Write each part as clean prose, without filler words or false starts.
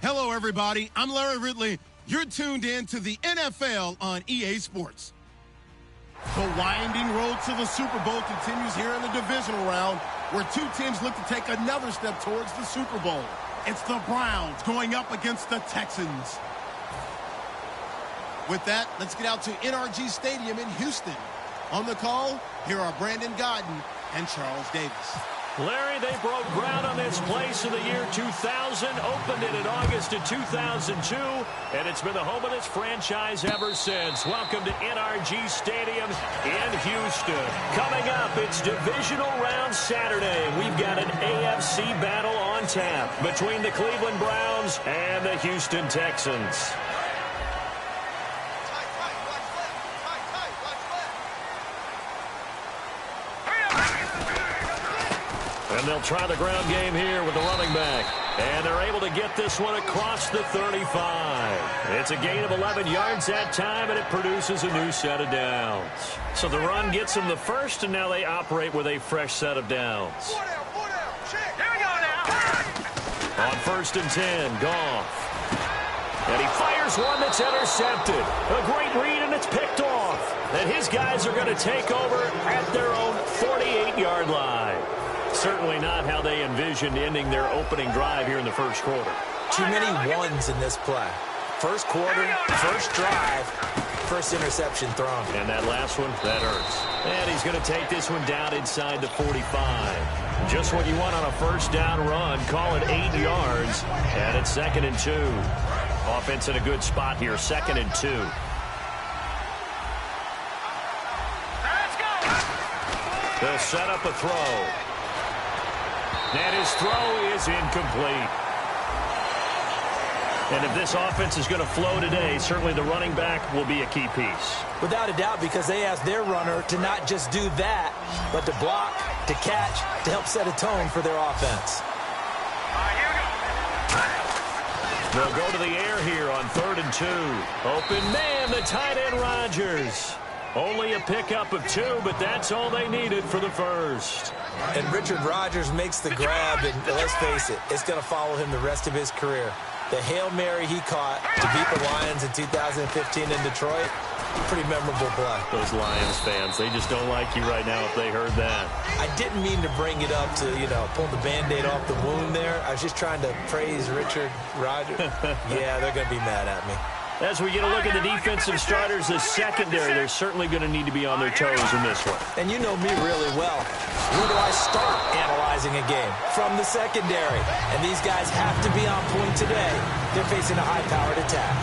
Hello, everybody. I'm Larry Ridley. You're tuned in to the NFL on EA Sports. The winding road to the Super Bowl continues here in the divisional round, where two teams look to take another step towards the Super Bowl. It's the Browns going up against the Texans. With that, let's get out to NRG Stadium in Houston. On the call, here are Brandon Godden and Charles Davis. Larry, they broke ground on this place in the year 2000, opened it in August of 2002, and it's been the home of this franchise ever since. Welcome to NRG Stadium in Houston. Coming up, it's divisional round Saturday. We've got an AFC battle on tap between the Cleveland Browns and the Houston Texans. And they'll try the ground game here with the running back. And they're able to get this one across the 35. It's a gain of 11 yards that time, and it produces a new set of downs. So the run gets them the first, and now they operate with a fresh set of downs. On 1st and 10, Goff. And he fires one that's intercepted. A great read, and it's picked off. And his guys are going to take over at their own 48-yard line. Certainly not how they envisioned ending their opening drive here in the first quarter. Too many ones in this play. First quarter, first drive, first interception thrown. And that last one, that hurts. And he's going to take this one down inside the 45. Just what you want on a first down run. Call it 8 yards. And it's 2nd and 2. Offense in a good spot here, 2nd and 2. They'll set up a throw. And his throw is incomplete. And if this offense is going to flow today, certainly the running back will be a key piece. Without a doubt, because they asked their runner to not just do that, but to block, to catch, to help set a tone for their offense. They'll go to the air here on 3rd and 2. Open man, the tight end Rodgers. Only a pickup of 2, but that's all they needed for the first. And Richard Rodgers makes the grab, and let's face it, it's going to follow him the rest of his career. The Hail Mary he caught to beat the Lions in 2015 in Detroit, pretty memorable play. Those Lions fans, they just don't like you right now if they heard that. I didn't mean to bring it up to, pull the Band-Aid off the wound there. I was just trying to praise Richard Rodgers. Yeah, they're going to be mad at me. As we get a look at the defensive starters, the secondary, they're certainly going to need to be on their toes in this one. And you know me really well. Where do I start analyzing a game? From the secondary. And these guys have to be on point today. They're facing a high-powered attack.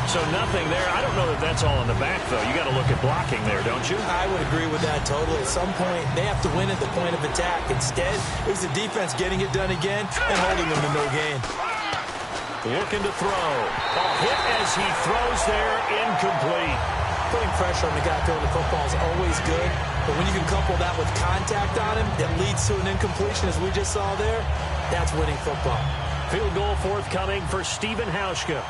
So nothing there. I don't know that that's all in the back, though. You got to look at blocking there, don't you? I would agree with that totally. At some point, they have to win at the point of attack. Instead, it was the defense getting it done again and holding them to no gain. Looking to throw. A hit as he throws there, incomplete. Putting pressure on the guy throwing the football is always good, but when you can couple that with contact on him that leads to an incompletion, as we just saw there, that's winning football. Field goal forthcoming for Stephen Hauschka.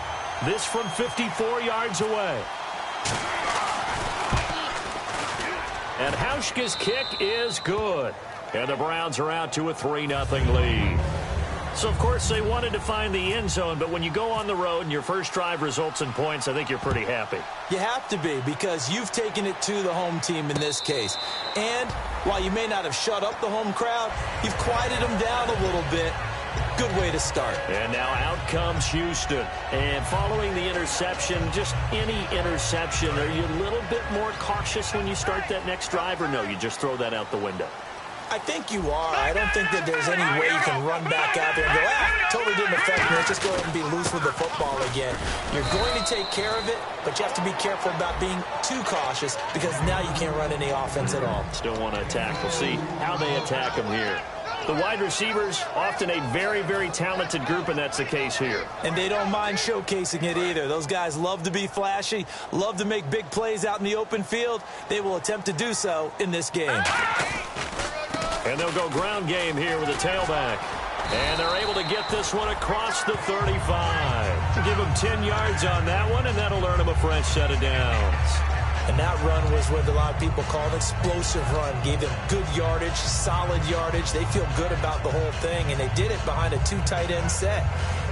This from 54 yards away. And Hauschka's kick is good. And the Browns are out to a 3-0 lead. So, of course, they wanted to find the end zone, but when you go on the road and your first drive results in points, I think you're pretty happy. You have to be, because you've taken it to the home team in this case. And while you may not have shut up the home crowd, you've quieted them down a little bit. Good way to start. And now out comes Houston. And following the interception, just any interception, are you a little bit more cautious when you start that next drive, or no, you just throw that out the window? I think you are. I don't think that there's any way you can run back out there and go, totally didn't affect me. Let's just go ahead and be loose with the football again. You're going to take care of it, but you have to be careful about being too cautious, because now you can't run any offense at all. Still want to attack. We'll see how they attack them here. The wide receivers, often a very, very talented group, and that's the case here. And they don't mind showcasing it either. Those guys love to be flashy, love to make big plays out in the open field. They will attempt to do so in this game. And they'll go ground game here with a tailback. And they're able to get this one across the 35. Give them 10 yards on that one, and that'll earn them a fresh set of downs. And that run was what a lot of people call an explosive run. Gave them good yardage, solid yardage. They feel good about the whole thing, and they did it behind a 2 tight end set.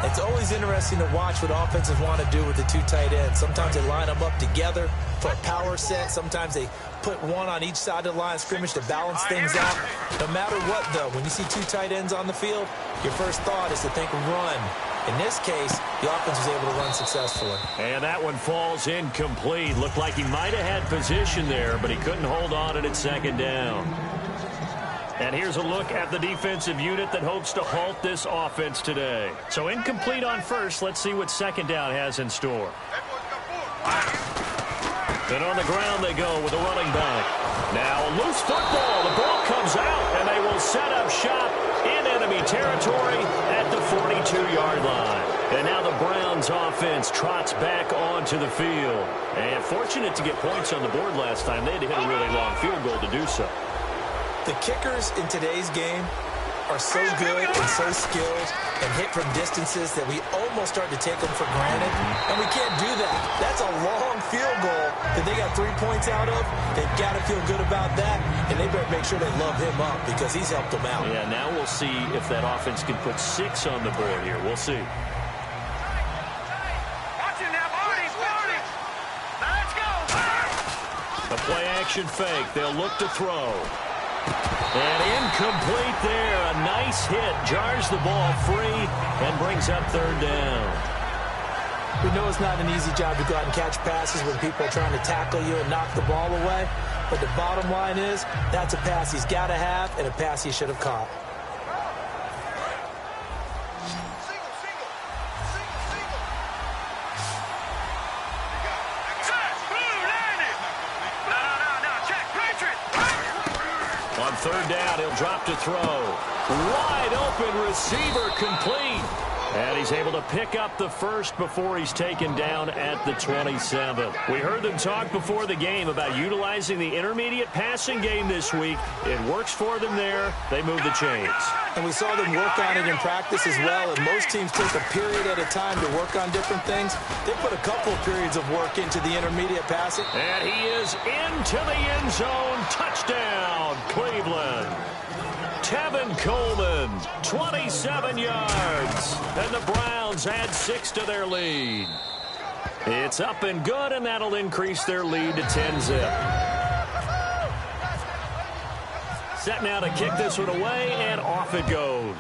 It's always interesting to watch what offenses want to do with the 2 tight ends. Sometimes they line them up together for a power set. Sometimes they put one on each side of the line of scrimmage to balance things out. No matter what, though, when you see 2 tight ends on the field, your first thought is to think run. In this case, the offense was able to run successfully. And that one falls incomplete. Looked like he might have had position there, but he couldn't hold on at second down. And here's a look at the defensive unit that hopes to halt this offense today. So incomplete on first. Let's see what second down has in store. And on the ground they go with a running back. Now a loose football. The ball comes out, and they will set up shop in enemy territory at the 42-yard line. And now the Browns offense trots back onto the field. And fortunate to get points on the board last time. They had to hit a really long field goal to do so. The kickers in today's game are so good and so skilled and hit from distances that we almost start to take them for granted. And we can't do that. That's a long field goal that they got 3 points out of. They've got to feel good about that, and they better make sure they love him up because he's helped them out. Yeah, now we'll see if that offense can put 6 on the board here. We'll see. A play-action fake. They'll look to throw. And incomplete there. A nice hit. Jars the ball free and brings up third down. We know it's not an easy job to go out and catch passes when people are trying to tackle you and knock the ball away. But the bottom line is that's a pass he's got to have and a pass he should have caught. On third down, he'll drop to throw. Wide open receiver complete. And he's able to pick up the first before he's taken down at the 27. We heard them talk before the game about utilizing the intermediate passing game this week. It works for them there. They move the chains. And we saw them work on it in practice as well. And most teams take a period at a time to work on different things. They put a couple of periods of work into the intermediate passing. And he is into the end zone. Touchdown, Cleveland. Tevin Coleman, 27 yards. And the Browns add 6 to their lead. It's up and good, and that'll increase their lead to 10-zip. Set now to kick this one away, and off it goes.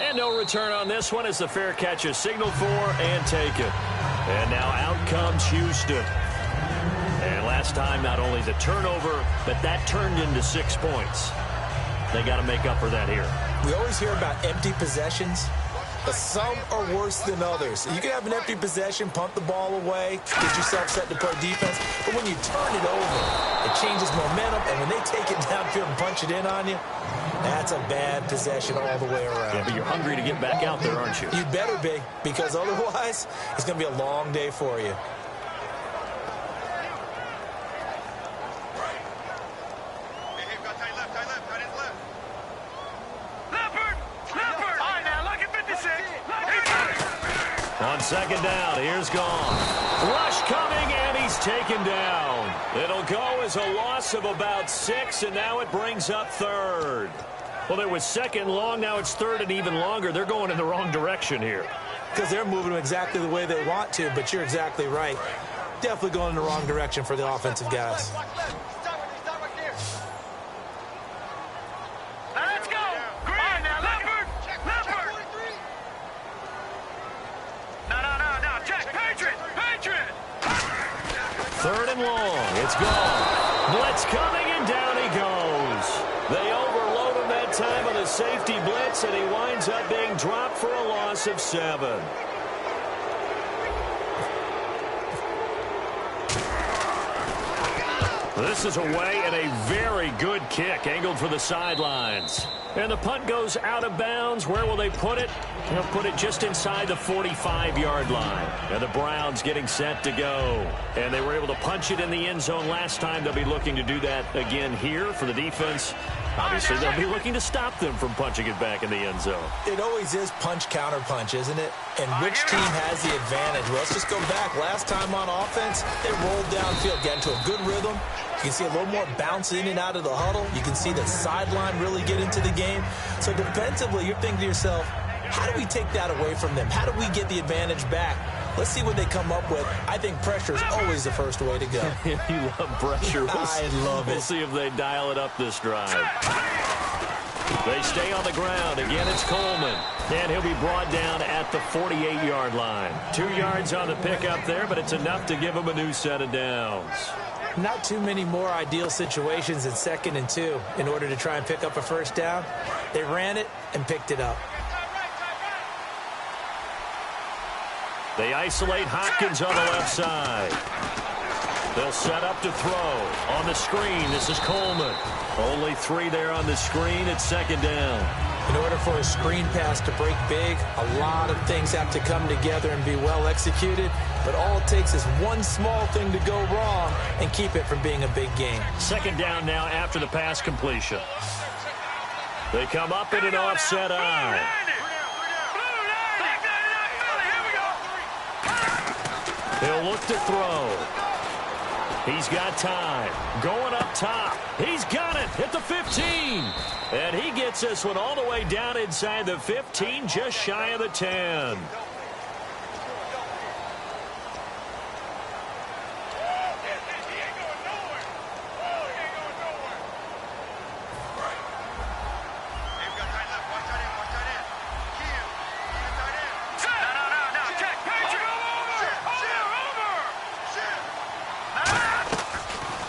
And no return on this one as the fair catch is signaled for and taken. And now out comes Houston. And last time, not only the turnover, but that turned into 6 points. They got to make up for that here. We always hear about empty possessions, but some are worse than others. You can have an empty possession, punt the ball away, get yourself set to play defense, but when you turn it over, it changes momentum, and when they take it downfield and punch it in on you, that's a bad possession all the way around. Yeah, but you're hungry to get back out there, aren't you? You better be, because otherwise, it's going to be a long day for you. On second down, here's gone. Rush coming, and he's taken down. It'll go as a loss of about 6, and now it brings up third. Well, there was second long, now it's third and even longer. They're going in the wrong direction here. Because they're moving them exactly the way they want to, but you're exactly right. Definitely going in the wrong direction for the offensive guys. Third and long. It's gone. Blitz coming, and down he goes. They overload him that time on a safety blitz, and he winds up being dropped for a loss of 7. This is away and a very good kick angled for the sidelines. And the punt goes out of bounds. Where will they put it? They'll put it just inside the 45-yard line. And the Browns getting set to go. And they were able to punch it in the end zone last time. They'll be looking to do that again here for the defense. Obviously, they'll be looking to stop them from punching it back in the end zone. It always is punch, counter punch, isn't it? And which team has the advantage? Well, let's just go back. Last time on offense, they rolled downfield, get into a good rhythm. You can see a little more bounce in and out of the huddle. You can see the sideline really get into the game. So defensively, you're thinking to yourself, how do we take that away from them? How do we get the advantage back? Let's see what they come up with. I think pressure is always the first way to go. You love pressure. I love it. We'll see if they dial it up this drive. They stay on the ground. Again, it's Coleman. And he'll be brought down at the 48-yard line. 2 yards on the pickup there, but it's enough to give him a new set of downs. Not too many more ideal situations in 2nd and 2 in order to try and pick up a first down. They ran it and picked it up. They isolate Hopkins on the left side. They'll set up to throw. On the screen, this is Coleman. Only 3 there on the screen. It's 2nd down. In order for a screen pass to break big, a lot of things have to come together and be well executed. But all it takes is one small thing to go wrong and keep it from being a big game. 2nd down now after the pass completion. They come up in an offset eye. He'll look to throw. He's got time. Going up top. He's got it at the 15. And he gets this one all the way down inside the 15, just shy of the 10.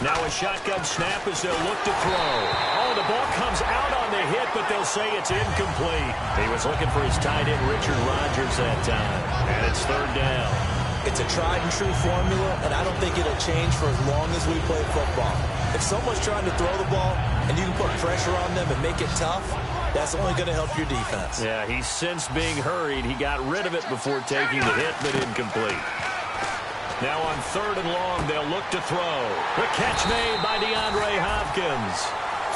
Now a shotgun snap as they'll look to throw. Oh, the ball comes out on the hit, but they'll say it's incomplete. He was looking for his tight end, Richard Rodgers, that time. And it's 3rd down. It's a tried-and-true formula, and I don't think it'll change for as long as we play football. If someone's trying to throw the ball and you can put pressure on them and make it tough, that's only going to help your defense. Yeah, he's since being hurried. He got rid of it before taking the hit, but incomplete. Now on 3rd and long, they'll look to throw. The catch made by DeAndre Hopkins.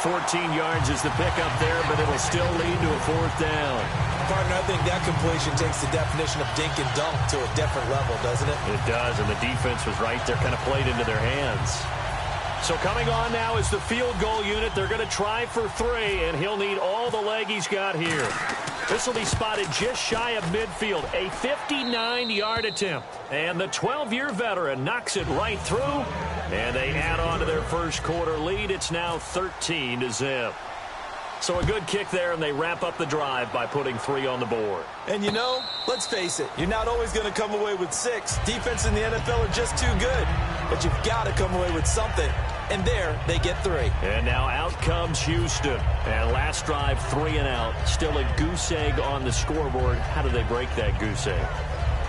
14 yards is the pickup there, but it'll still lead to a 4th down. Partner, I think that completion takes the definition of dink and dunk to a different level, doesn't it? It does, and the defense was right there, kind of played into their hands. So coming on now is the field goal unit. They're going to try for 3, and he'll need all the leg he's got here. This will be spotted just shy of midfield, a 59-yard attempt. And the 12-year veteran knocks it right through, and they add on to their first quarter lead. It's now 13-0. So a good kick there, and they wrap up the drive by putting 3 on the board. And you know, let's face it, you're not always going to come away with 6. Defense in the NFL are just too good. But you've got to come away with something. And there, they get 3. And now out comes Houston. And last drive, 3 and out. Still a goose egg on the scoreboard. How do they break that goose egg?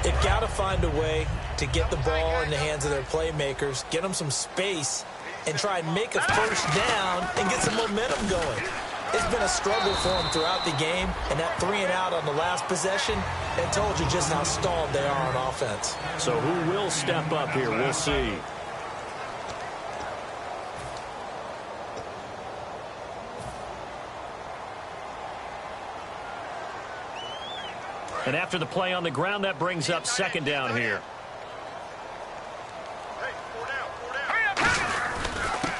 They've got to find a way to get the ball in the hands of their playmakers, get them some space, and try and make a first down and get some momentum going. It's been a struggle for them throughout the game, and that 3 and out on the last possession, it told you just how stalled they are on offense. So who will step up here? We'll see. And after the play on the ground, that brings up 2nd down here.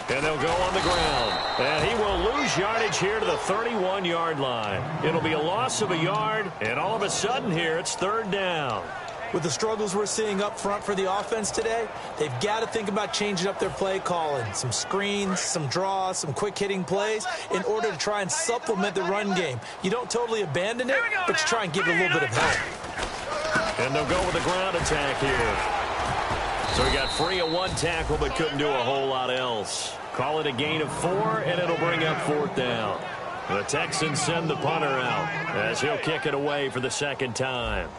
And they'll go on the ground. And he will lose yardage here to the 31-yard line. It'll be a loss of a yard, and all of a sudden here, it's 3rd down. With the struggles we're seeing up front for the offense today, they've got to think about changing up their play calling. Some screens, some draws, some quick-hitting plays in order to try and supplement the run game. You don't totally abandon it, but you try and give it a little bit of help. And they'll go with a ground attack here. So he got free of 1 tackle, but couldn't do a whole lot else. Call it a gain of 4, and it'll bring up 4th down. The Texans send the punter out as he'll kick it away for the 2nd time.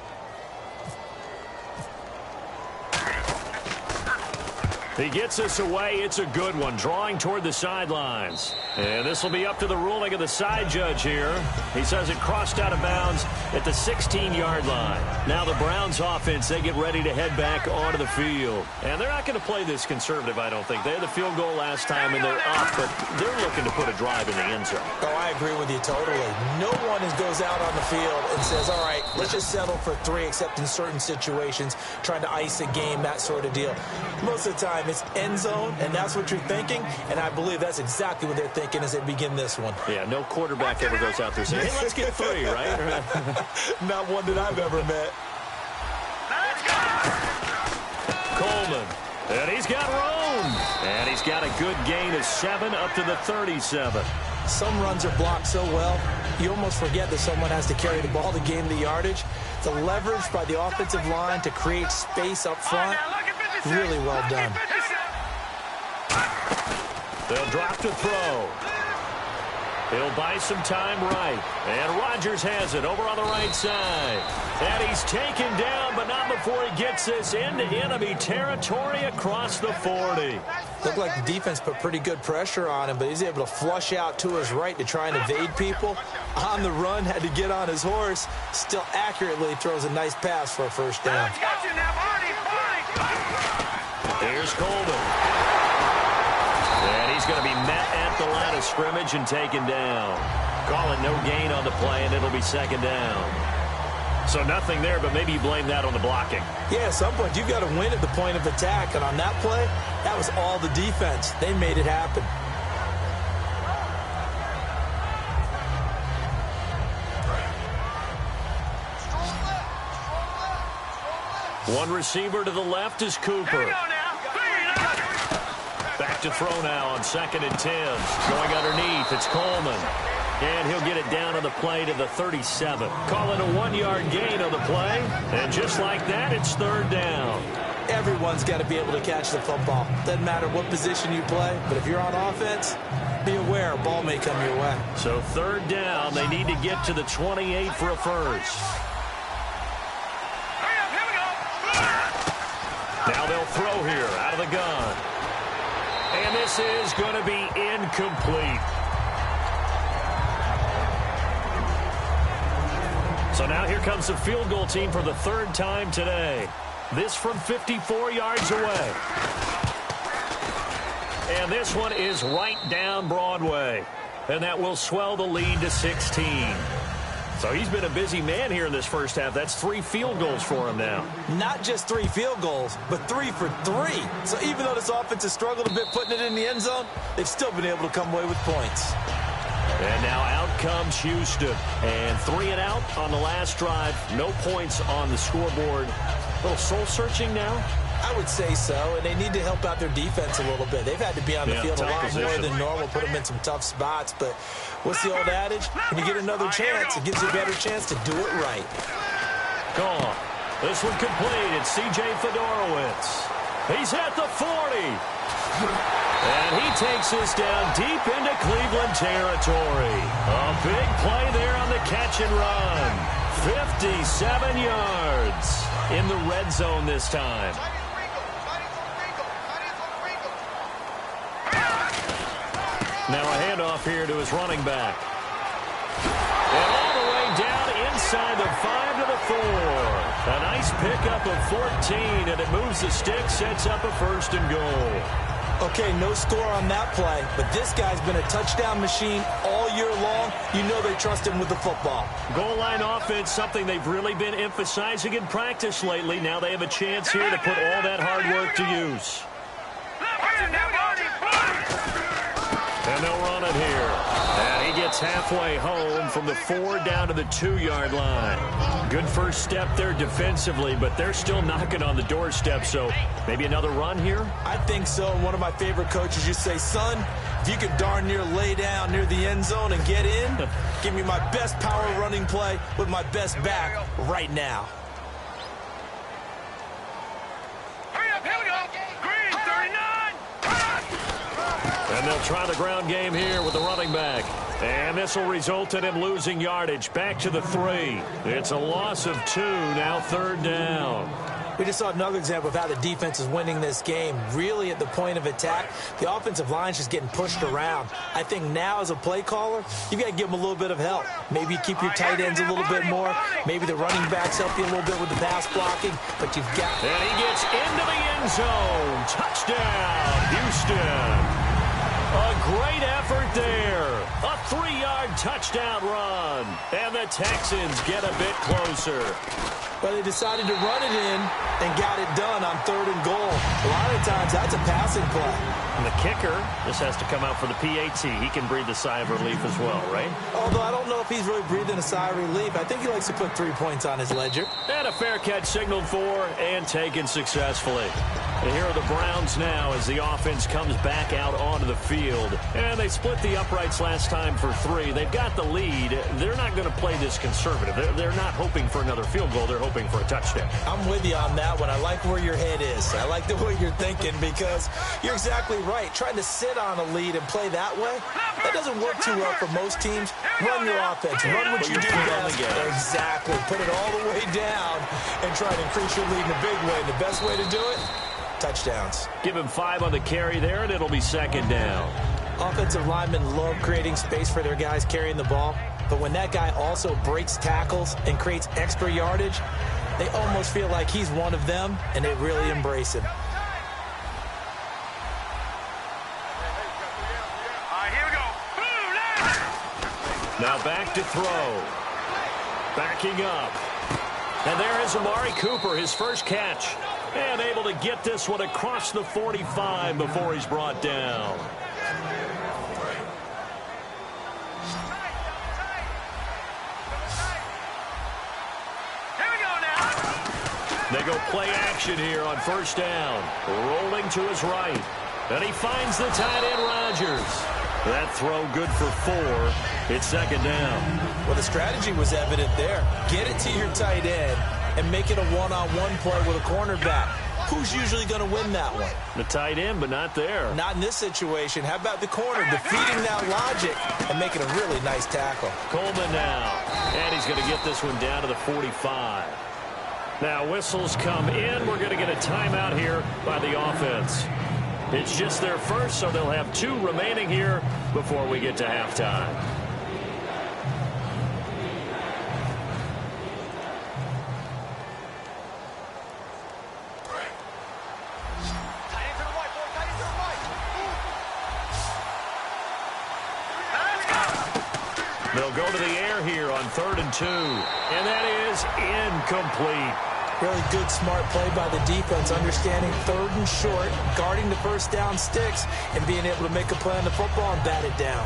He gets us away. It's a good one, drawing toward the sidelines. And this will be up to the ruling of the side judge here. He says it crossed out of bounds at the 16-yard line. Now the Browns offense, they get ready to head back onto the field. And they're not going to play this conservative, I don't think. They had the field goal last time, and they're up, but they're looking to put a drive in the end zone. Oh, I agree with you totally. No one goes out on the field and says, all right, let's just settle for 3, except in certain situations, trying to ice a game, that sort of deal. Most of the time, it's end zone, and that's what you're thinking, and I believe that's exactly what they're thinking as they begin this one. Yeah, no quarterback ever goes out there saying, hey, let's get 3, right? Not one that I've ever met. Coleman, and he's got room, and he's got a good gain of 7 up to the 37. Some runs are blocked so well, you almost forget that someone has to carry the ball to gain the yardage. The leverage by the offensive line to create space up front, really well done. They'll drop to throw. He'll buy some time right. And Rodgers has it over on the right side. And he's taken down, but not before he gets this into enemy territory across the 40. Looked like the defense put pretty good pressure on him, but he's able to flush out to his right to try and evade people. On the run, had to get on his horse. Still accurately throws a nice pass for a first down. Here's Coleman. And he's going to be met at the line of scrimmage and taken down. Call it no gain on the play, and it'll be second down. So nothing there, but maybe you blame that on the blocking. Yeah, at some point, you've got to win at the point of attack. And on that play, that was all the defense. They made it happen. One receiver to the left is Cooper. Back to throw now on 2nd and 10. Going underneath, it's Coleman. And he'll get it down on the play to the 37. Call it a 1-yard gain on the play. And just like that, it's third down. Everyone's got to be able to catch the football. Doesn't matter what position you play, but if you're on offense, be aware a ball may come your way. So third down, they need to get to the 28 for a first. Now they'll throw here out of the gun. And this is going to be incomplete. So now here comes the field goal team for the 3rd time today. This from 54 yards away. And this one is right down Broadway. And that will swell the lead to 16. So he's been a busy man here in this first half. That's 3 field goals for him now. Not just 3 field goals, but 3 for 3. So even though this offense has struggled a bit putting it in the end zone, they've still been able to come away with points. And now out comes Houston. And 3 and out on the last drive. No points on the scoreboard. A little soul-searching now? I would say so, and they need to help out their defense a little bit. They've had to be on the field a lot more than normal, put them in some tough spots. But what's the old adage? When you get another chance, it gives you a better chance to do it right. Gone. This one complete. It's C.J. Fedorowicz. He's at the 40. And he takes this down deep into Cleveland territory. A big play there on the catch and run. 57 yards in the red zone this time. Now a handoff here to his running back. And all the way down inside the 5 to the 4. A nice pickup of 14, and it moves the stick, sets up a 1st and goal. Okay, no score on that play, but this guy's been a touchdown machine all year long. You know they trust him with the football. Goal line offense, something they've really been emphasizing in practice lately. Now they have a chance here to put all that hard work to use. And they'll run it here. And he gets halfway home from the 4 down to the 2-yard line. Good first step there defensively, but they're still knocking on the doorstep, so maybe another run here? I think so. And one of my favorite coaches used to say, son, if you could darn near lay down near the end zone and get in, give me my best power running play with my best back right now. And they'll try the ground game here with the running back. And this will result in him losing yardage back to the 3. It's a loss of 2, now 3rd down. We just saw another example of how the defense is winning this game. Really at the point of attack, the offensive line is just getting pushed around. I think now as a play caller, you've got to give them a little bit of help. Maybe you keep your tight ends a little bit more. Maybe the running backs help you a little bit with the pass blocking. But you've got... And he gets into the end zone. Touchdown, Houston. A great effort there. A 3-yard touchdown run. And the Texans get a bit closer. But they decided to run it in and got it done on 3rd and goal. A lot of times, that's a passing play. And the kicker, this has to come out for the PAT. He can breathe a sigh of relief as well, right? Although I don't know if he's really breathing a sigh of relief. I think he likes to put 3 points on his ledger. And a fair catch signaled for and taken successfully. And here are the Browns now as the offense comes back out onto the field. And they split the uprights last time for 3. They've got the lead. They're not going to play this conservative. They're not hoping for another field goal. They're hoping for a touchdown. I'm with you on that one. I like where your head is. I like the way you're thinking because you're exactly right. Trying to sit on a lead and play that way, that doesn't work too well for most teams. Run your offense. Run what you do best. Exactly. Put it all the way down and try to increase your lead in a big way. And the best way to do it, touchdowns. Give him 5 on the carry there, and it'll be 2nd down. Offensive linemen love creating space for their guys carrying the ball, but when that guy also breaks tackles and creates extra yardage, they almost feel like he's one of them, and they really embrace him. Now back to throw. Backing up. And there is Amari Cooper, his first catch. And able to get this one across the 45 before he's brought down. They go play action here on 1st down. Rolling to his right. And he finds the tight end, Rodgers. That throw good for 4. It's 2nd down. Well, the strategy was evident there. Get it to your tight end and make it a one-on-one play with a cornerback. Who's usually going to win that one? The tight end, but not there. Not in this situation. How about the corner defeating that logic and making a really nice tackle? Coleman now. And he's going to get this one down to the 45. Now whistles come in. We're going to get a timeout here by the offense. It's just their first, so they'll have 2 remaining here before we get to halftime. They'll go to the air here on 3rd and 2. And that is incomplete. Really good, smart play by the defense, understanding 3rd and short, guarding the 1st down sticks, and being able to make a play on the football and bat it down.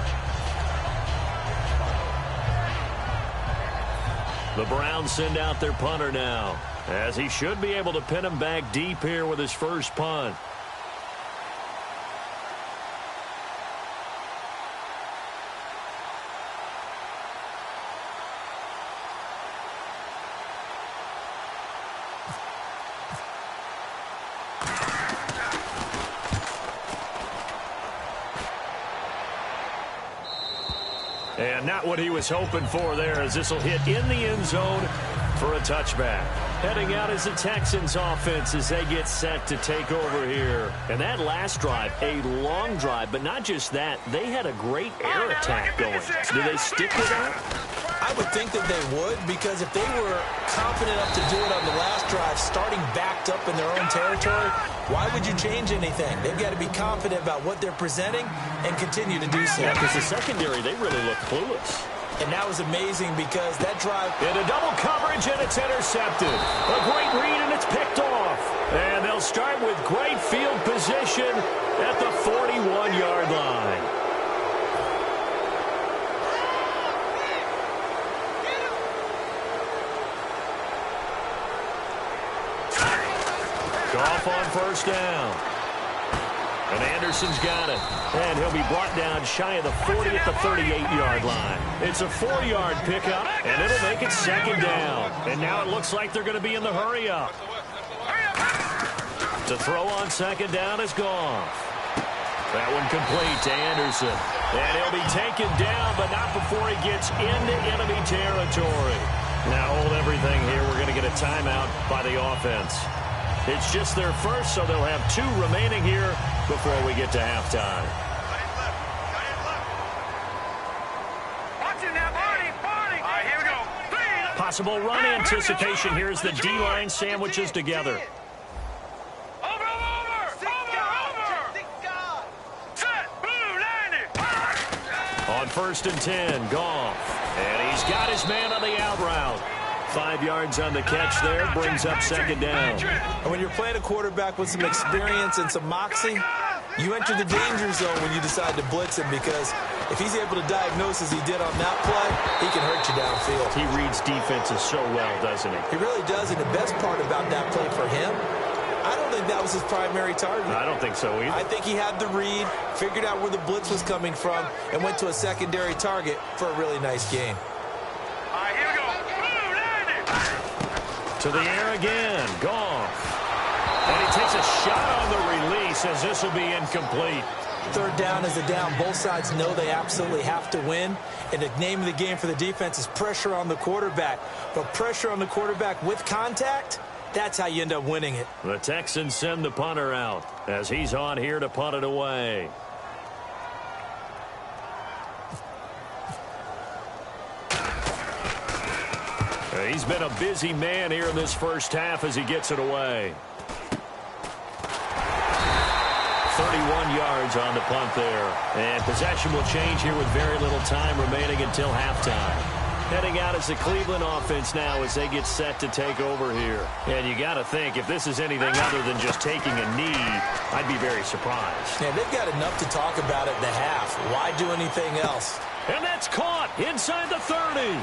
The Browns send out their punter now, as he should be able to pin him back deep here with his first punt. And not what he was hoping for there, as this will hit in the end zone for a touchback. Heading out is the Texans offense as they get set to take over here. And that last drive, a long drive, but not just that, they had a great air attack going. Do they stick with that? I would think that they would, because if they were confident enough to do it on the last drive, starting backed up in their own territory, why would you change anything? They've got to be confident about what they're presenting and continue to do so. Yeah, because the secondary, they really look clueless. And that was amazing because that drive... Into double coverage, and it's intercepted. A great read, and it's picked off. And they'll start with great field position at the 41-yard line. Goff on 1st down. And Anderson's got it. And he'll be brought down shy of the 40 at the 38-yard line. It's a 4-yard pickup, and it'll make it 2nd down. And now it looks like they're going to be in the hurry-up. To throw on 2nd down is Goff. That one complete to Anderson. And he'll be taken down, but not before he gets into enemy territory. Now hold everything here. We're going to get a timeout by the offense. It's just their first, so they'll have 2 remaining here before we get to halftime. Possible run anticipation here as the D-line sandwiches together. On 1st and 10, Goff. And he's got his man on the out route. 5 yards on the catch there, brings up 2nd down. And when you're playing a quarterback with some experience and some moxie, you enter the danger zone when you decide to blitz him, because if he's able to diagnose as he did on that play, he can hurt you downfield. He reads defenses so well, doesn't he? He really does, and the best part about that play for him, I don't think that was his primary target. I don't think so either. I think he had the read, figured out where the blitz was coming from, and went to a secondary target for a really nice game. All right, here we go. To the air again, Goff. And he takes a shot on the release as this will be incomplete. 3rd down is a down. Both sides know they absolutely have to win. And the name of the game for the defense is pressure on the quarterback. But pressure on the quarterback with contact, that's how you end up winning it. The Texans send the punter out as he's on here to punt it away. He's been a busy man here in this first half as he gets it away. 31 yards on the punt there. And possession will change here with very little time remaining until halftime. Heading out is the Cleveland offense now as they get set to take over here. And you got to think, if this is anything other than just taking a knee, I'd be very surprised. Yeah, they've got enough to talk about at the half. Why do anything else? And that's caught inside the 30.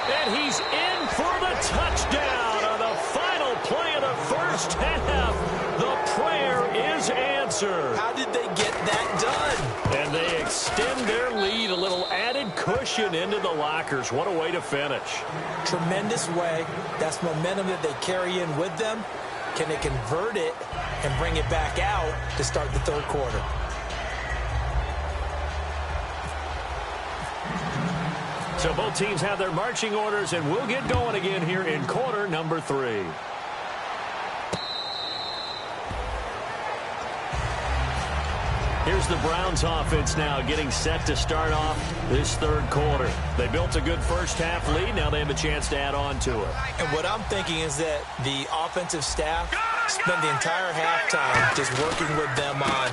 And he's in for the touchdown on the final play of the first half. The prayer is answered. How did they get that done? And they extend their lead, a little added cushion into the lockers. What a way to finish. Tremendous way. That's momentum that they carry in with them. Can they convert it and bring it back out to start the 3rd quarter? So both teams have their marching orders, and we'll get going again here in quarter number 3. Here's the Browns offense now getting set to start off this 3rd quarter. They built a good first half lead. Now they have a chance to add on to it. And what I'm thinking is that the offensive staff spent the entire halftime just working with them on,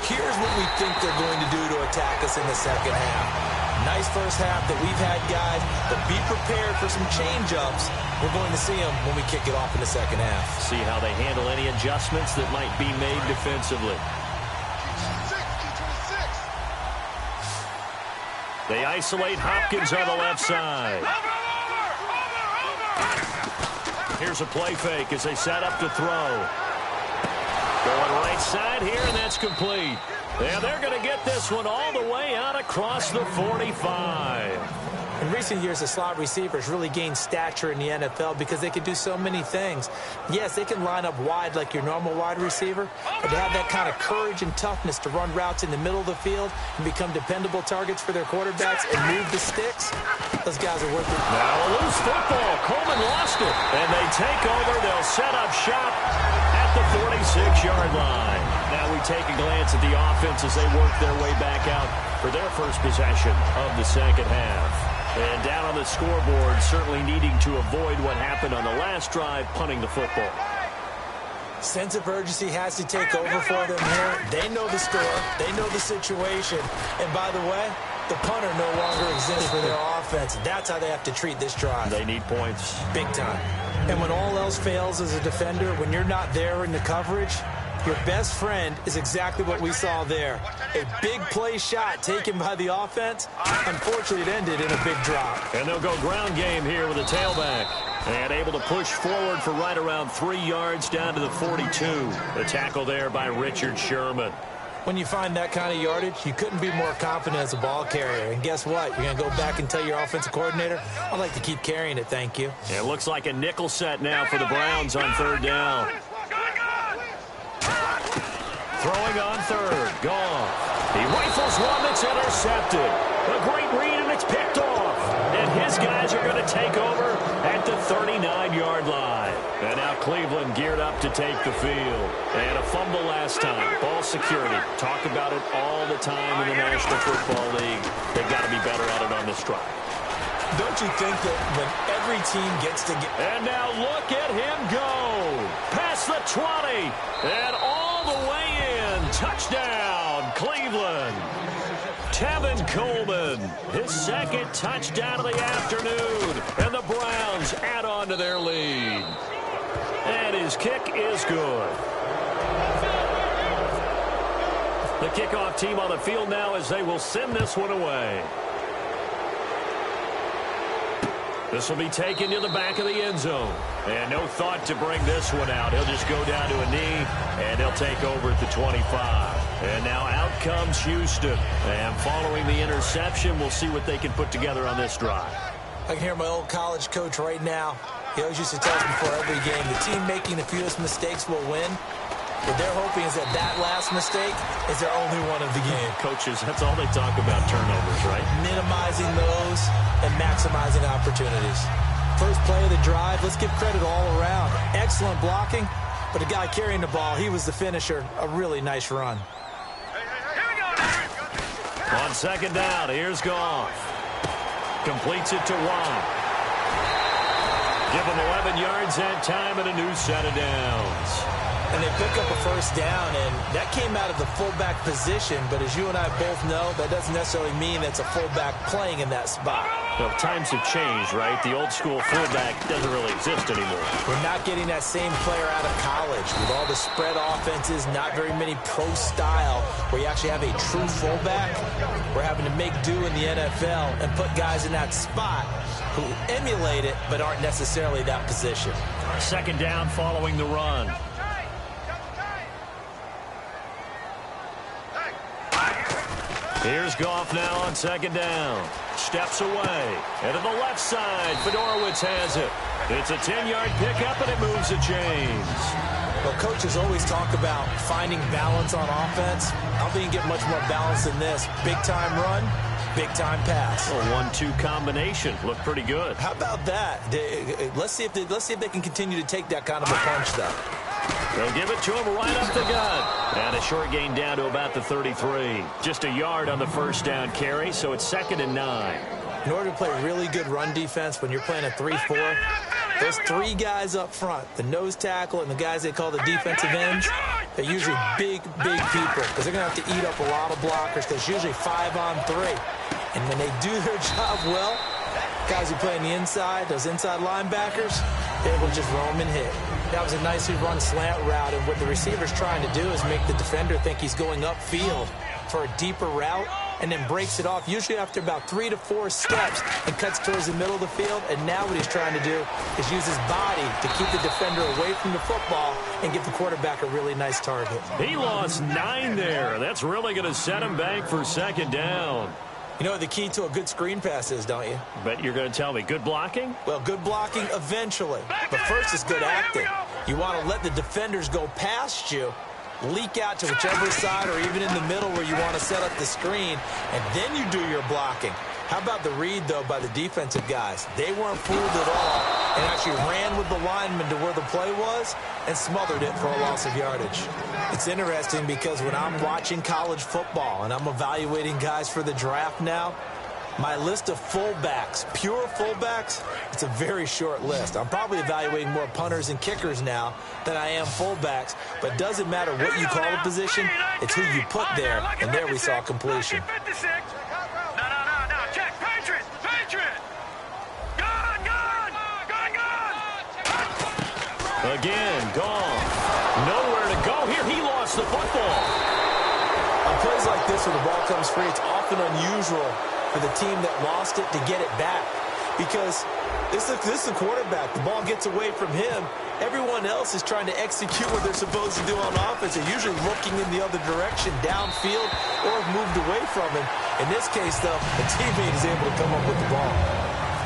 here's what we think they're going to do to attack us in the second half. Nice first half that we've had, guys, but be prepared for some change-ups. We're going to see them when we kick it off in the second half. See how they handle any adjustments that might be made defensively. They isolate Hopkins on the left side. Here's a play fake as they set up to throw. Going right side here, and that's complete. Yeah, they're going to get this one all the way out across the 45. In recent years, the slot receivers really gained stature in the NFL because they can do so many things. Yes, they can line up wide like your normal wide receiver, but to have that kind of courage and toughness to run routes in the middle of the field and become dependable targets for their quarterbacks and move the sticks, those guys are worth it. Now a loose football. Coleman lost it, and they take over. They'll set up shop at the 46-yard line. Now we take a glance at the offense as they work their way back out for their first possession of the second half. And down on the scoreboard, certainly needing to avoid what happened on the last drive, punting the football. Sense of urgency has to take over for them here. They know the score. They know the situation. And by the way, the punter no longer exists for their offense. That's how they have to treat this drive. They need points. Big time. And when all else fails as a defender, when you're not there in the coverage, your best friend is exactly what we saw there. A big play shot taken by the offense. Unfortunately, it ended in a big drop. And they'll go ground game here with a tailback. And able to push forward for right around 3 yards down to the 42. The tackle there by Richard Sherman. When you find that kind of yardage, you couldn't be more confident as a ball carrier. And guess what? You're going to go back and tell your offensive coordinator, I'd like to keep carrying it, thank you. It looks like a nickel set now for the Browns on 3rd down. Throwing on 3rd. Goff. He rifles one that's intercepted. A great read, and it's picked off. And his guys are going to take over at the 39-yard line. And now Cleveland geared up to take the field. And a fumble last time. Ball security. Talk about it all the time in the National Football League. They've got to be better at it on this drive. Don't you think that when every team gets to get... And now look at him go. Past the 20. And all the way in. Touchdown, Cleveland. Tevin Coleman, his second touchdown of the afternoon. And the Browns add on to their lead. And his kick is good. The kickoff team on the field now as they will send this one away. This will be taken to the back of the end zone. And no thought to bring this one out. He'll just go down to a knee, and he'll take over at the 25. And now out comes Houston. And following the interception, we'll see what they can put together on this drive. I can hear my old college coach right now. He always used to tell us before every game, the team making the fewest mistakes will win. What they're hoping is that that last mistake is their only one of the game. Coaches, that's all they talk about, turnovers, right? Minimizing those and maximizing opportunities. First play of the drive, let's give credit all around. Excellent blocking, but the guy carrying the ball, he was the finisher. A really nice run. On second down, here's Goff. Completes it to Watt. Give him 11 yards that time and a new set of downs. And they pick up a first down, and that came out of the fullback position. But as you and I both know, that doesn't necessarily mean that's a fullback playing in that spot. Well, times have changed, right? The old school fullback doesn't really exist anymore. We're not getting that same player out of college. With all the spread offenses, not very many pro style, where you actually have a true fullback. We're having to make do in the NFL and put guys in that spot who emulate it but aren't necessarily that position. Second down following the run. Here's Goff now on second down. Steps away. And to the left side, Fedorowicz has it. It's a 10-yard pickup, and it moves the chains. Well, coaches always talk about finding balance on offense. I don't think you get much more balance than this. Big-time run, big-time pass. A 1-2 combination. Looked pretty good. How about that? Let's see if they can continue to take that kind of a punch, though. They'll give it to him right up the gut. And a short gain down to about the 33. Just a yard on the first down carry, so it's 2nd and 9. In order to play really good run defense when you're playing a 3-4, those three guys up front, the nose tackle and the guys they call the defensive ends, they're usually big people because they're going to have to eat up a lot of blockers because it's usually 5-on-3. And when they do their job well, guys who play on the inside, those inside linebackers, they will just roam and hit. That was a nicely run slant route, and what the receiver's trying to do is make the defender think he's going upfield for a deeper route and then breaks it off, usually after about 3 to 4 steps, and cuts towards the middle of the field. And now what he's trying to do is use his body to keep the defender away from the football and give the quarterback a really nice target. He lost 9 there. That's really going to set him back for second down. You know what the key to a good screen pass is, don't you? Bet you're going to tell me. Good blocking? Well, good blocking eventually. But first is good acting. You want to let the defenders go past you, leak out to whichever side or even in the middle where you want to set up the screen, and then you do your blocking. How about the read, though, by the defensive guys? They weren't fooled at all and actually ran with the lineman to where the play was and smothered it for a loss of yardage. It's interesting because when I'm watching college football and I'm evaluating guys for the draft now, my list of fullbacks, pure fullbacks, it's a very short list. I'm probably evaluating more punters and kickers now than I am fullbacks, but it doesn't matter what you call the position, it's who you put there, and there we saw completion. Again, gone. Nowhere to go here. He lost the football. On plays like this when the ball comes free, it's often unusual for the team that lost it to get it back because this is the quarterback. The ball gets away from him. Everyone else is trying to execute what they're supposed to do on offense. They're usually looking in the other direction, downfield, or have moved away from him. In this case, though, the teammate is able to come up with the ball.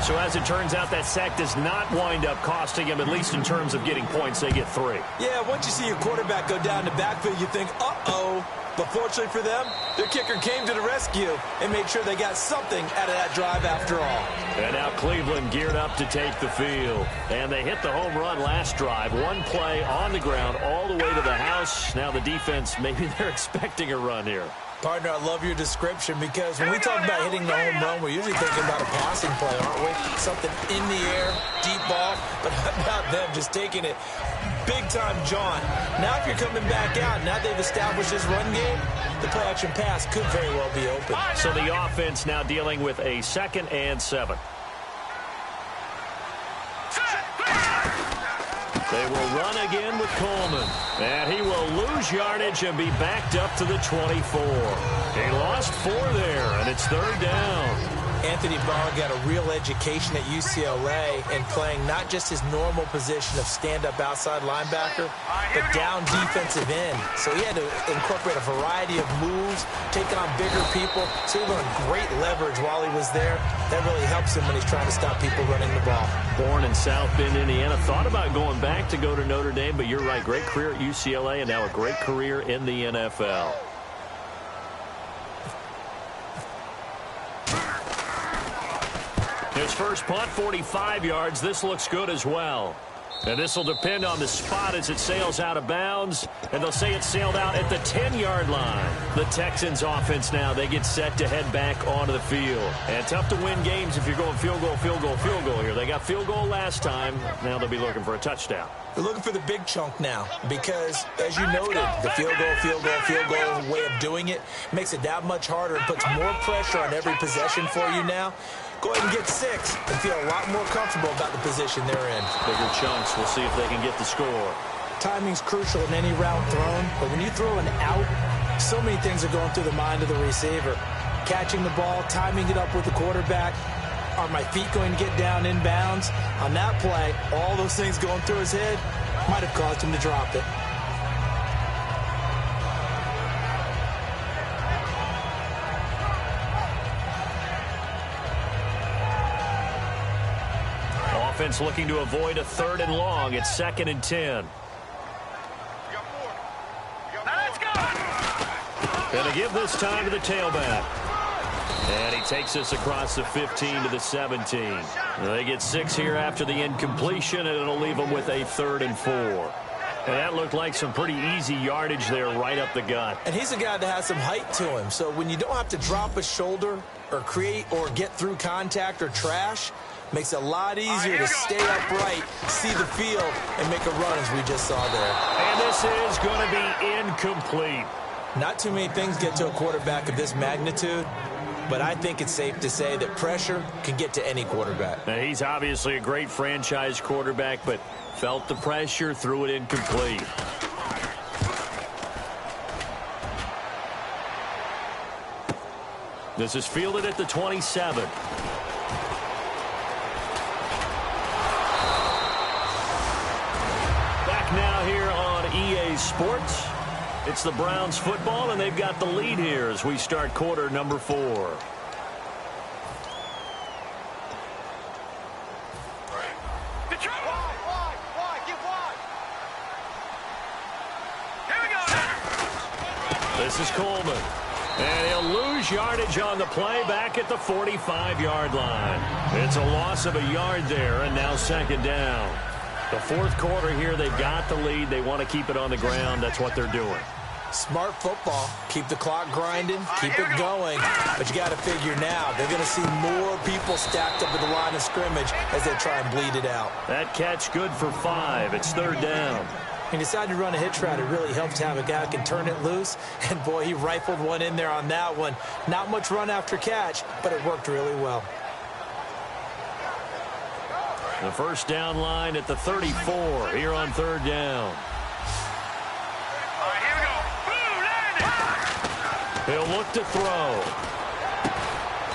So as it turns out, that sack does not wind up costing him, at least in terms of getting points. They get 3. Yeah, once you see your quarterback go down the backfield, you think, uh-oh. But fortunately for them, their kicker came to the rescue and made sure they got something out of that drive after all. And now Cleveland geared up to take the field. And they hit the home run last drive. One play on the ground all the way to the house. Now the defense, maybe they're expecting a run here. Partner, I love your description because when we talk about hitting the home run, we're usually thinking about a passing play, aren't we? Something in the air, deep ball, but how about them just taking it big-time jaunt. Now if you're coming back out, now they've established this run game, the play-action pass could very well be open. So the offense now dealing with a 2nd and 7. They will run again with Coleman. And he will lose yardage and be backed up to the 24. He lost 4 there, and it's 3rd down. Anthony Barr got a real education at UCLA and playing not just his normal position of stand-up outside linebacker, but down defensive end. So he had to incorporate a variety of moves, taking on bigger people. So he learned great leverage while he was there. That really helps him when he's trying to stop people running the ball. Born in South Bend, Indiana. Thought about going back to go to Notre Dame, but you're right. Great career at UCLA and now a great career in the NFL. His first punt, 45 yards. This looks good as well. And this will depend on the spot as it sails out of bounds. And they'll say it sailed out at the 10-yard line. The Texans offense now, they get set to head back onto the field. And tough to win games if you're going field goal, field goal, field goal here. They got field goal last time. Now they'll be looking for a touchdown. They're looking for the big chunk now because, as you noted, the field goal way of doing it makes it that much harder and puts more pressure on every possession for you now. Go ahead and get 6 and feel a lot more comfortable about the position they're in. Bigger chunks. We'll see if they can get the score. Timing's crucial in any route thrown, but when you throw an out, so many things are going through the mind of the receiver. Catching the ball, timing it up with the quarterback. Are my feet going to get down in bounds? On that play, all those things going through his head might have caused him to drop it. Offense looking to avoid a 3rd and long. It's 2nd and 10. Going to give this time to the tailback. And he takes us across the 15 to the 17. They get 6 here after the incompletion, and it'll leave them with a 3rd and 4. And that looked like some pretty easy yardage there right up the gut. And he's a guy that has some height to him. So when you don't have to drop a shoulder or create or get through contact or trash, makes it a lot easier to stay upright, see the field, and make a run as we just saw there. And this is going to be incomplete. Not too many things get to a quarterback of this magnitude, but I think it's safe to say that pressure can get to any quarterback. Now, he's obviously a great franchise quarterback, but felt the pressure, threw it incomplete. This is fielded at the 27. Back now here on EA Sports. It's the Browns football, and they've got the lead here as we start quarter number 4. This is Coleman. And he'll lose yardage on the play back at the 45-yard line. It's a loss of a yard there, and now 2nd down. The 4th quarter here, they've got the lead. They want to keep it on the ground. That's what they're doing. Smart football. Keep the clock grinding. Keep it going. But you got to figure now, they're going to see more people stacked up at the line of scrimmage as they try and bleed it out. That catch good for 5. It's 3rd down. He decided to run a hitch route. It really helps to have a guy who can turn it loose. And, boy, he rifled one in there on that one. Not much run after catch, but it worked really well. The first down line at the 34 here on 3rd down. He'll look to throw.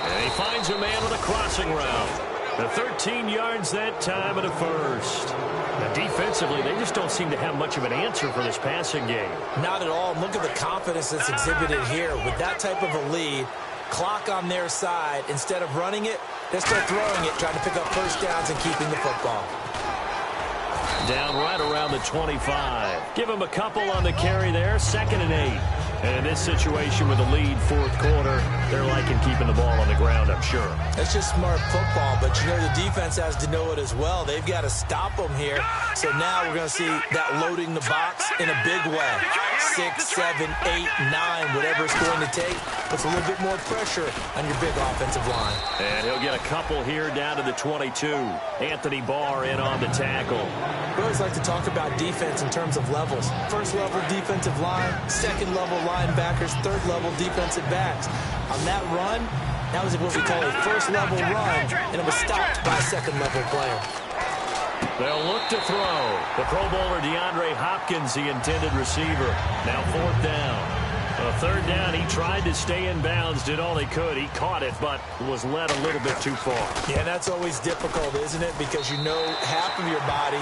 And he finds a man with a crossing route. The 13 yards that time and a first. Now, defensively, they just don't seem to have much of an answer for this passing game. Not at all. Look at the confidence that's exhibited here. With that type of a lead, clock on their side, instead of running it, they're still throwing it, trying to pick up first downs and keeping the football. Down right around the 25. Give him a couple on the carry there. 2nd and 8. And in this situation with the lead, fourth quarter, they're liking keeping the ball on the ground, I'm sure. That's just smart football, but you know the defense has to know it as well. They've got to stop them here. So now we're going to see that loading the box in a big way. 6, 7, 8, 9, whatever it's going to take, puts a little bit more pressure on your big offensive line. And he'll get a couple here down to the 22. Anthony Barr in on the tackle. We always like to talk about defense in terms of levels. First level defensive line, second level linebackers, third level defensive backs. On that run, that was what we call a first level run, and it was stopped by a second level player. They'll look to throw. The Pro Bowler DeAndre Hopkins, the intended receiver. Now fourth down. Third down, he tried to stay in bounds, did all he could. He caught it, but was led a little bit too far. Yeah, that's always difficult, isn't it? Because you know half of your body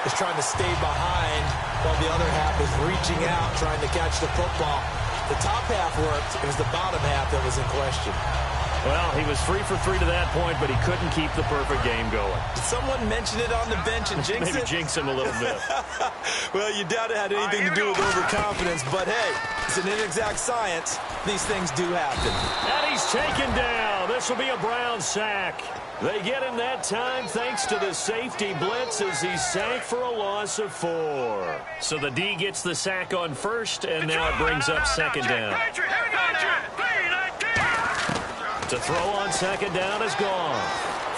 is trying to stay behind while the other half is reaching out, trying to catch the football. The top half worked. It was the bottom half that was in question. Well, he was 3 for 3 to that point, but he couldn't keep the perfect game going. Did someone mention it on the bench and jinx it? Maybe jinx him a little bit. Well, you doubt it had anything to do with overconfidence, but hey, it's an inexact science. These things do happen. And he's taken down. This will be a Brown sack. They get him that time thanks to the safety blitz as he sank for a loss of 4. So the D gets the sack on first, and now it brings up second down. To throw on second down is gone.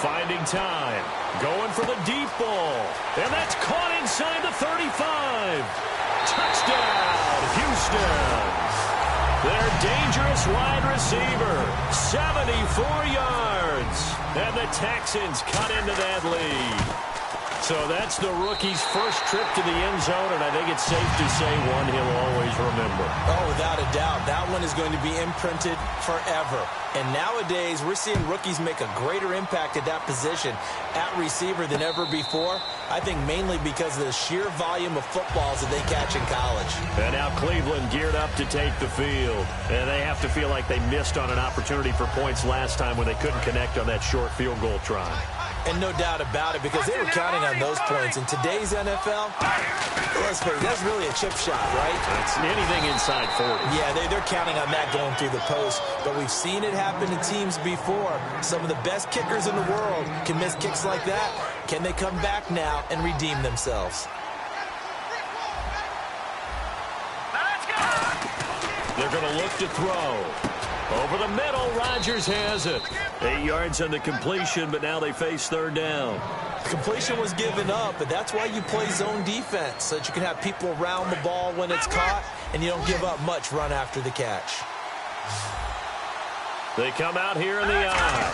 Finding time. Going for the deep ball. And that's caught inside the 35. Touchdown, Houston. Their dangerous wide receiver. 74 yards. And the Texans cut into that lead. So that's the rookie's first trip to the end zone, and I think it's safe to say one he'll always remember. Oh, without a doubt. That one is going to be imprinted forever. And nowadays, we're seeing rookies make a greater impact at that position at receiver than ever before. I think mainly because of the sheer volume of footballs that they catch in college. And now Cleveland geared up to take the field. And they have to feel like they missed on an opportunity for points last time when they couldn't connect on that short field goal try. And no doubt about it, because they were counting on those points. In today's NFL, let's face it, that's really a chip shot, right? It's anything inside 40. Yeah, they're counting on that going through the post. But we've seen it happen to teams before. Some of the best kickers in the world can miss kicks like that. Can they come back now and redeem themselves? They're going to look to throw. Over the middle, Rodgers has it. 8 yards on the completion, but now they face third down. Completion was given up, but that's why you play zone defense, so that you can have people around the ball when it's caught, and you don't give up much run after the catch. They come out here in the eye.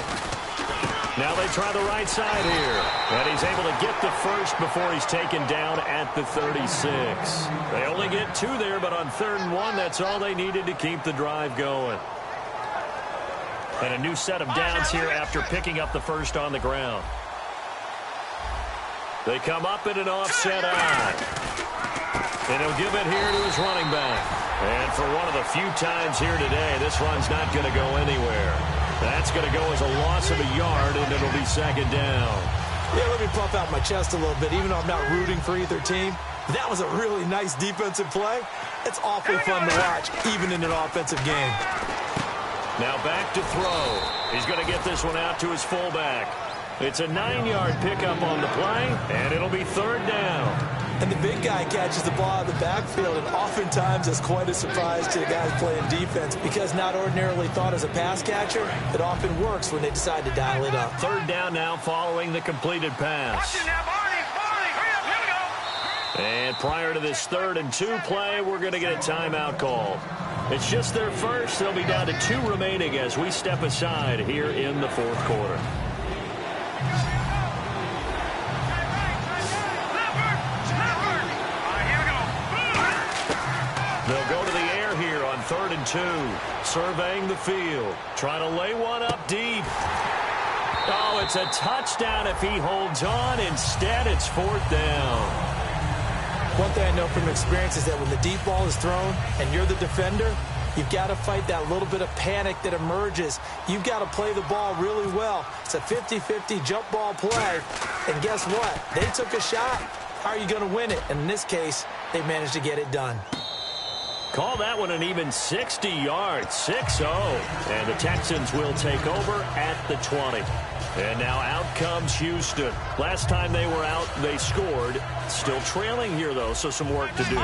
Now they try the right side here. And he's able to get the first before he's taken down at the 36. They only get 2 there, but on 3rd and 1, that's all they needed to keep the drive going. And a new set of downs here after picking up the first on the ground. They come up in an offset eye. And he'll give it here to his running back. And for one of the few times here today, this run's not going to go anywhere. That's going to go as a loss of a yard, and it'll be second down. Yeah, let me puff out my chest a little bit, even though I'm not rooting for either team. That was a really nice defensive play. It's awfully fun to watch, even in an offensive game. Now back to throw. He's going to get this one out to his fullback. It's a 9-yard pickup on the play, and it'll be third down. And the big guy catches the ball out of the backfield, and oftentimes it's quite a surprise to the guys playing defense, because not ordinarily thought as a pass catcher, it often works when they decide to dial it up. Third down now following the completed pass. And prior to this 3rd and 2 play, we're going to get a timeout called. It's just their first. They'll be down to 2 remaining as we step aside here in the 4th quarter. They'll go to the air here on 3rd and 2. Surveying the field. Trying to lay one up deep. Oh, it's a touchdown if he holds on. Instead, it's 4th down. One thing I know from experience is that when the deep ball is thrown and you're the defender, you've got to fight that little bit of panic that emerges. You've got to play the ball really well. It's a 50-50 jump ball play. And guess what? They took a shot. How are you going to win it? And in this case, they managed to get it done. Call that one an even 60 yards, 6-0. And the Texans will take over at the 20. And now out comes Houston. Last time they were out, they scored. Still trailing here, though, so some work to do.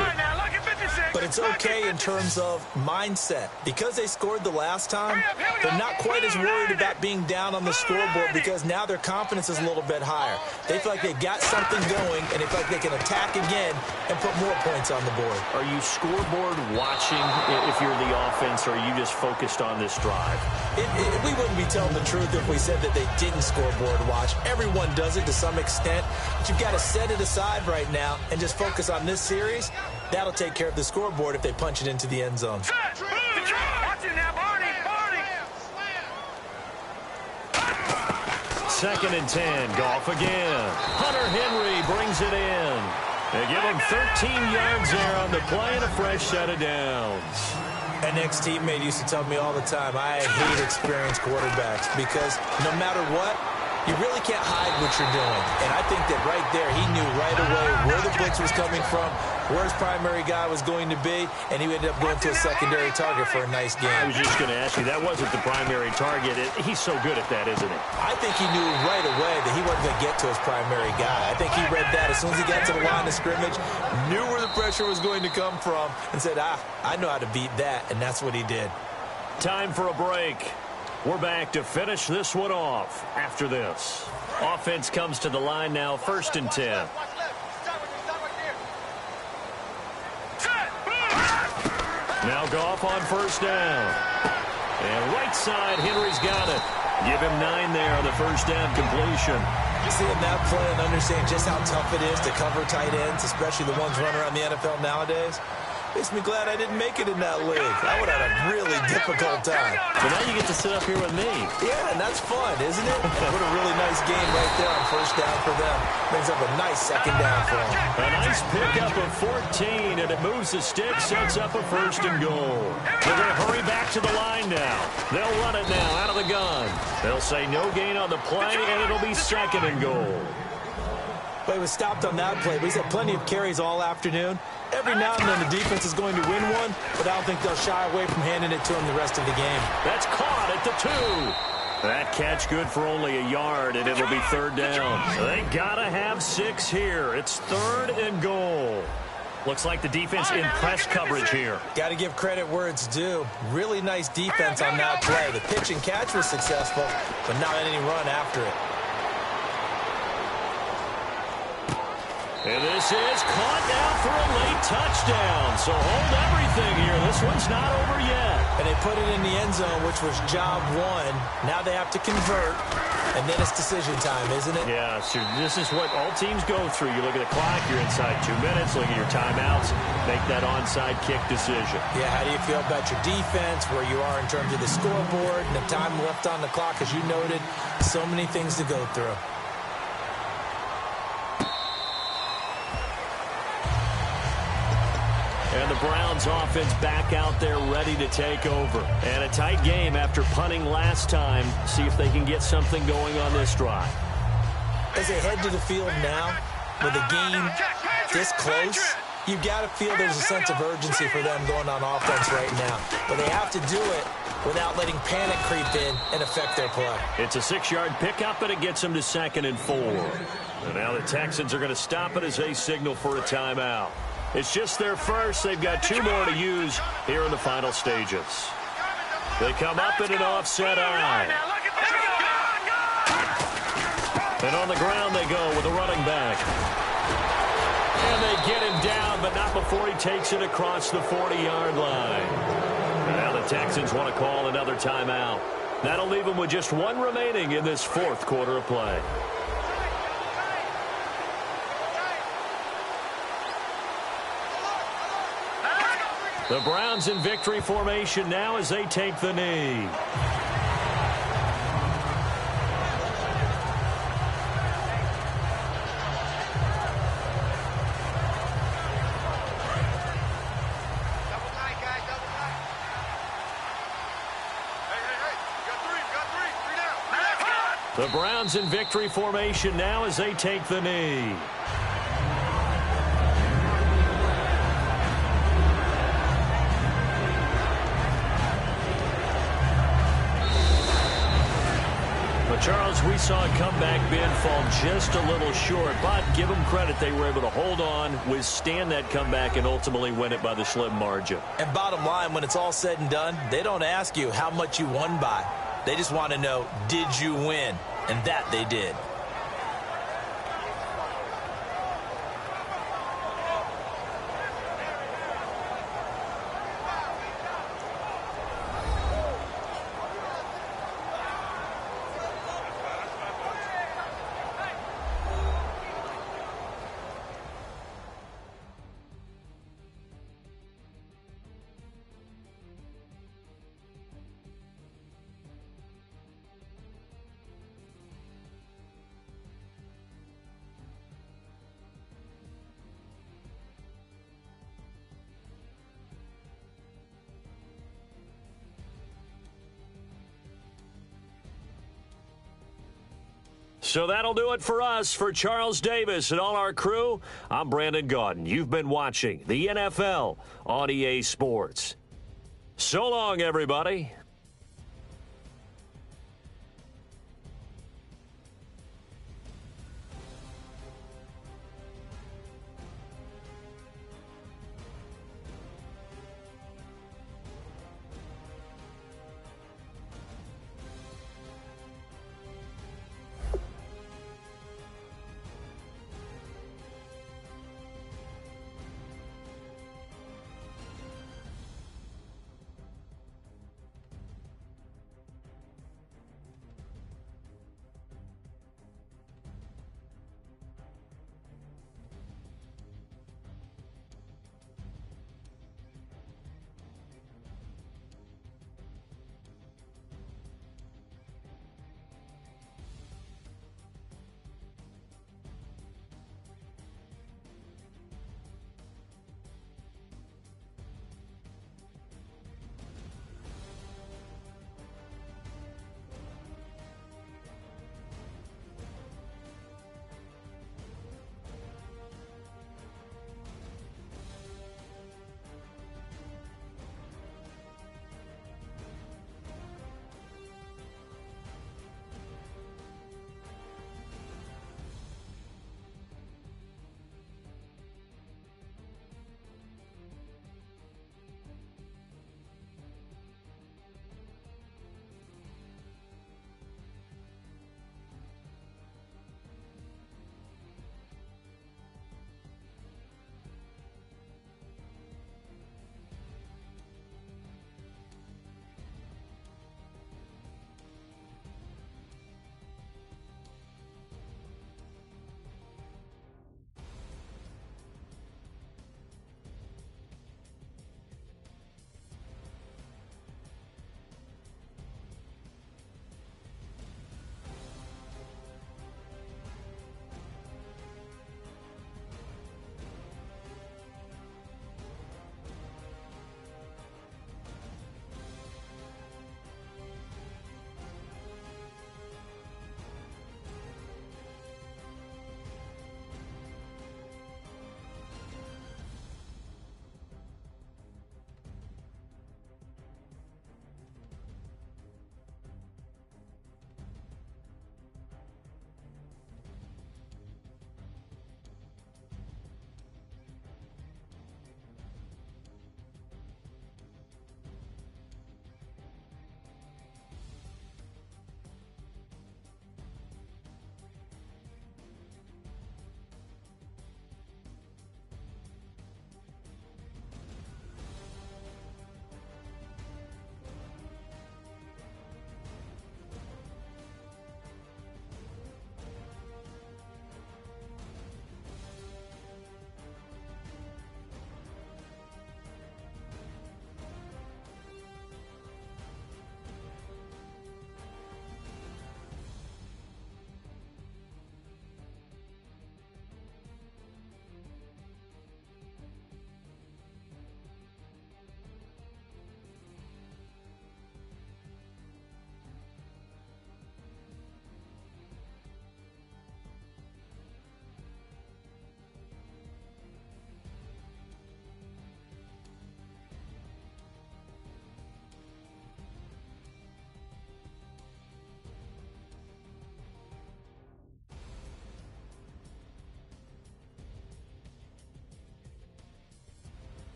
But it's okay in terms of mindset. Because they scored the last time, they're not quite as worried about being down on the scoreboard because now their confidence is a little bit higher. They feel like they've got something going, and they feel like they can attack again and put more points on the board. Are you scoreboard watching if you're the offense, or are you just focused on this drive? We wouldn't be telling the truth if we said that they didn't scoreboard watch. Everyone does it to some extent, but you've got to set it aside right now and just focus on this series. That'll take care of the scoreboard if they punch it into the end zone. Second and 10, Goff again. Hunter Henry brings it in. They give him 13 yards there on the play and a fresh set of downs. An ex-teammate used to tell me all the time, I hate experienced quarterbacks because no matter what, you really can't hide what you're doing. And I think that right there, he knew right away where the blitz was coming from, where his primary guy was going to be, and he ended up going to a secondary target for a nice game. I was just going to ask you, that wasn't the primary target. He's so good at that, isn't he? I think he knew right away that he wasn't going to get to his primary guy. I think he read that as soon as he got to the line of scrimmage, knew where the pressure was going to come from, and said, I know how to beat that, and that's what he did. Time for a break. We're back to finish this one off after this. Offense comes to the line now, 1st and 10. Now Goff on 1st down. And right side, Henry's got it. Give him 9 there on the 1st down completion. Seeing that play and understanding just how tough it is to cover tight ends, especially the ones running around the NFL nowadays, makes me glad I didn't make it in that league. I would have had a really difficult time. But now you get to sit up here with me. Yeah, and that's fun, isn't it? What a really nice game right there on 1st down for them. Brings up a nice 2nd down for them. A nice pickup of 14, and it moves the stick, sets up a 1st and goal. They're going to hurry back to the line now. They'll run it now out of the gun. They'll say no gain on the play, and it'll be 2nd and goal. But he was stopped on that play, but he's had plenty of carries all afternoon. Every now and then the defense is going to win one, but I don't think they'll shy away from handing it to him the rest of the game. That's caught at the 2. That catch good for only a yard, and it'll be 3rd down. They gotta have 6 here. It's 3rd and goal. Looks like the defense in press coverage here. Got to give credit where it's due. Really nice defense on that play. The pitch and catch was successful, but not any run after it. And this is caught now for a late touchdown. So hold everything here. This one's not over yet. And they put it in the end zone, which was job 1. Now they have to convert, and then it's decision time, isn't it? Yeah, so this is what all teams go through. You look at the clock, you're inside 2 minutes, look at your timeouts, make that onside kick decision. Yeah, how do you feel about your defense, where you are in terms of the scoreboard, and the time left on the clock, as you noted, so many things to go through. And the Browns offense back out there ready to take over. And a tight game after punting last time. See if they can get something going on this drive. As they head to the field now, with the game this close, you've got to feel there's a sense of urgency for them going on offense right now. But they have to do it without letting panic creep in and affect their play. It's a 6-yard pickup, and it gets them to 2nd and 4. And now the Texans are going to stop it as they signal for a timeout. It's just their first. They've got 2 more to use here in the final stages. They come up in an offset eye. And on the ground they go with a running back. And they get him down, but not before he takes it across the 40-yard line. And now the Texans want to call another timeout. That'll leave them with just 1 remaining in this 4th quarter of play. The Browns in victory formation now as they take the knee. The Browns in victory formation now as they take the knee. Charles, we saw a comeback bid fall just a little short, but give them credit. They were able to hold on, withstand that comeback, and ultimately win it by the slim margin. And bottom line, when it's all said and done, they don't ask you how much you won by. They just want to know, did you win? And that they did. So that'll do it for us. For Charles Davis and all our crew, I'm Brandon Gaudin. You've been watching the NFL on EA Sports. So long, everybody.